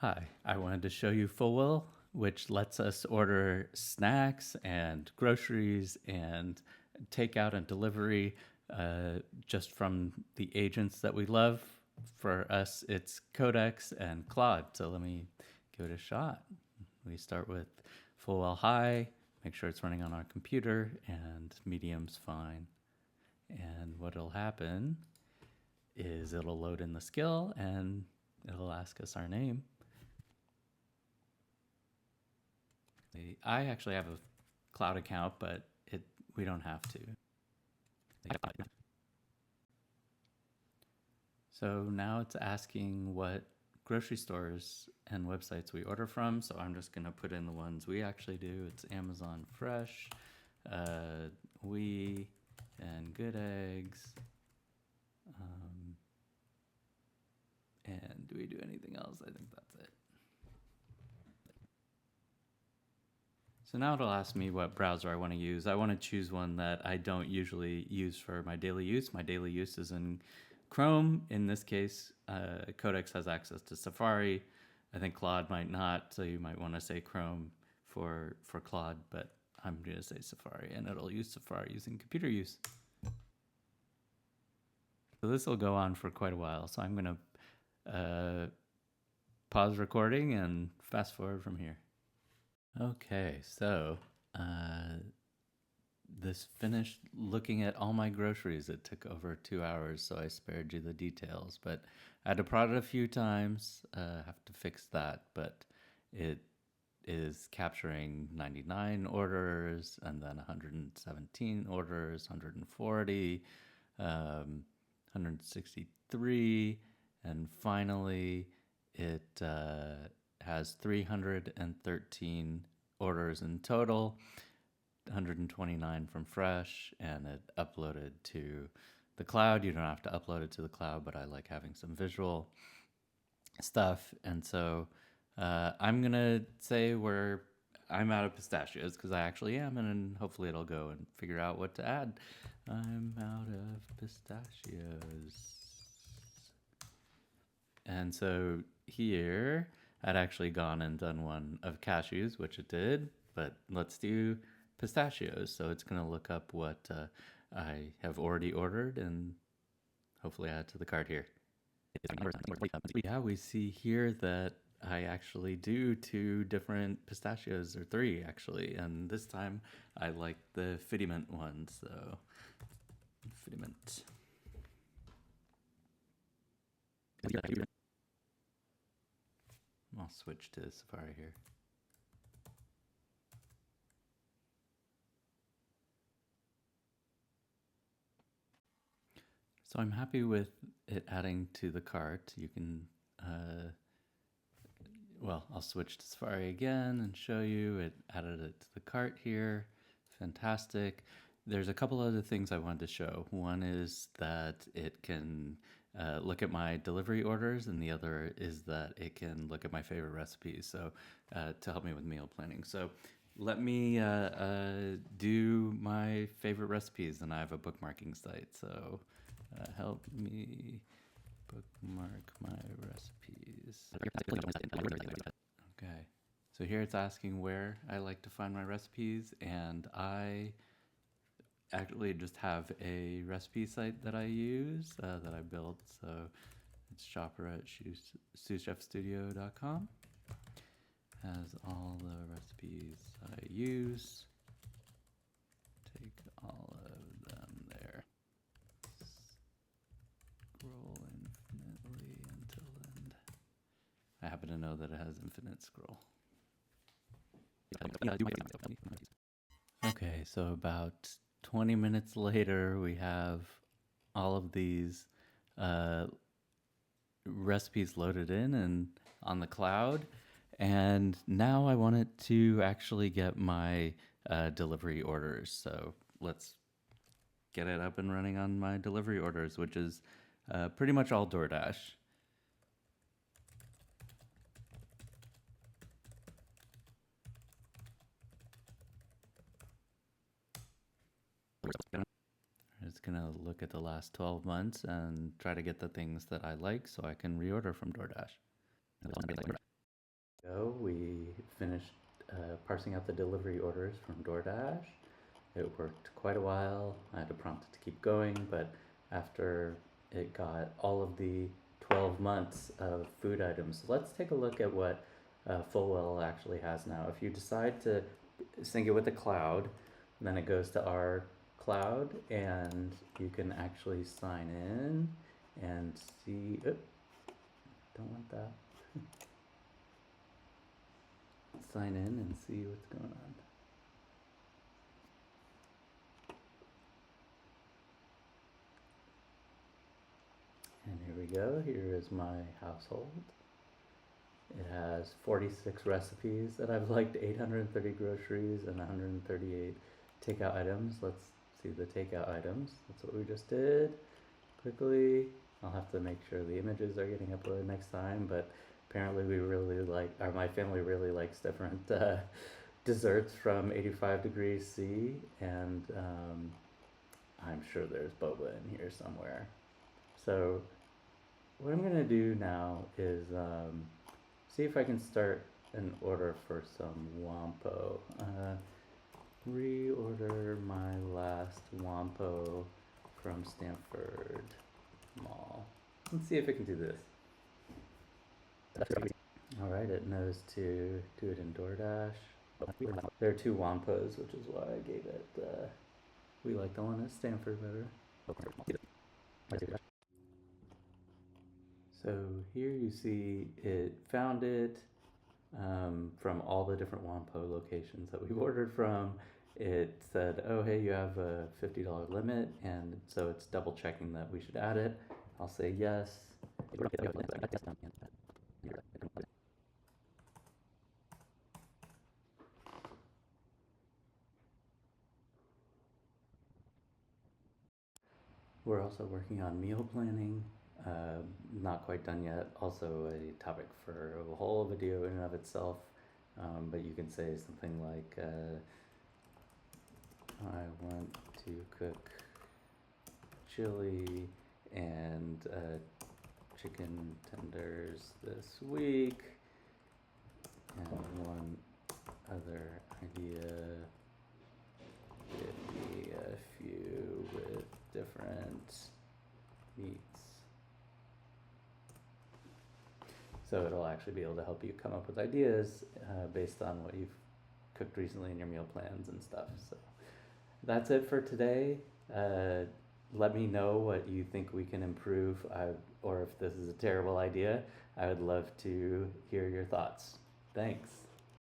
Hi, I wanted to show you Fullwell, which lets us order snacks and groceries and takeout and delivery just from the agents that we love. For us, it's Codex and Claude. So let me give it a shot. We start with Fullwell High, make sure it's running on our computer, and medium's fine. And what'll happen is it'll load in the skill and it'll ask us our name. I actually have a cloud account, but we don't have to. So now it's asking what grocery stores and websites we order from. So I'm just gonna put in the ones we actually do. It's Amazon Fresh, We, and Good Eggs. And do we do anything else? I think that's it. So now it'll ask me what browser I want to use. I want to choose one that I don't usually use for my daily use. My daily use is in Chrome. In this case, Codex has access to Safari. I think Claude might not, so you might want to say Chrome for Claude, but I'm going to say Safari, and it'll use Safari using computer use. So this will go on for quite a while, so I'm going to pause recording and fast forward from here. Okay, so this finished looking at all my groceries. It took over 2 hours, so I spared you the details. But I had to prod it a few times. Have to fix that, but it is capturing 99 orders and then 117 orders, 140, 163, and finally it has 313 orders in total, 129 from Fresh, and it uploaded to the cloud. You don't have to upload it to the cloud, but I like having some visual stuff. And so I'm going to say I'm out of pistachios because I actually am, and hopefully it'll go and figure out what to add. I'm out of pistachios. And so here, I'd actually gone and done one of cashews, which it did, but let's do pistachios. So it's going to look up what I have already ordered and hopefully add to the cart here. Yeah, we see here that I actually do 2 different pistachios, or 3 actually, and this time I like the Fidiment ones, so Fidiment. I'll switch to Safari here. So I'm happy with it adding to the cart. You can, well, I'll switch to Safari again and show you. It added it to the cart here. Fantastic. There's a couple other things I wanted to show. One is that it can look at my delivery orders, and the other is that it can look at my favorite recipes, so to help me with meal planning. So let me do my favorite recipes, and I have a bookmarking site. So help me bookmark my recipes. Okay, so here it's asking where I like to find my recipes, and I actually just have a recipe site that I use that I built. So it's shopper at souschefstudio.com. Has all the recipes I use. Take all of them there. Scroll infinitely until end. I happen to know that it has infinite scroll. Okay, so about 20 minutes later, we have all of these recipes loaded in and on the cloud. And now I want it to actually get my delivery orders. So let's get it up and running on my delivery orders, which is pretty much all DoorDash. It's gonna look at the last 12 months and try to get the things that I like so I can reorder from DoorDash. finished parsing out the delivery orders from DoorDash. It worked quite a while. I had to prompt it to keep going, but after it got all of the 12 months of food items, let's take a look at what Fullwell actually has now. If you decide to sync it with the cloud, then it goes to our cloud and you can actually sign in and see. Don't want that. Sign in and see what's going on. And here we go. Here is my household. It has 46 recipes that I've liked, 830 groceries, and 138 takeout items. Let's see the takeout items. That's what we just did. Quickly, I'll have to make sure the images are getting uploaded next time, but apparently we really like, or my family really likes different desserts from 85 degrees C, and I'm sure there's boba in here somewhere. So what I'm gonna do now is see if I can start an order for some Wampo. Reorder my last Wampo from Stanford Mall. Let's see if it can do this. Alright, it knows to do it in DoorDash. There are 2 Wampos, which is why I gave it, we like the one at Stanford better. So here you see it found it from all the different Wampo locations that we've ordered from. It said, oh hey, you have a $50 limit, and so it's double checking that we should add it. I'll say yes. We're also working on meal planning. Not quite done yet. Also a topic for a whole video in and of itself. But you can say something like, I want to cook chili and chicken tenders this week. And one other idea, give me a few with different meats. So it'll actually be able to help you come up with ideas based on what you've cooked recently in your meal plans and stuff. So that's it for today. Let me know what you think we can improve, or if this is a terrible idea. I would love to hear your thoughts. Thanks.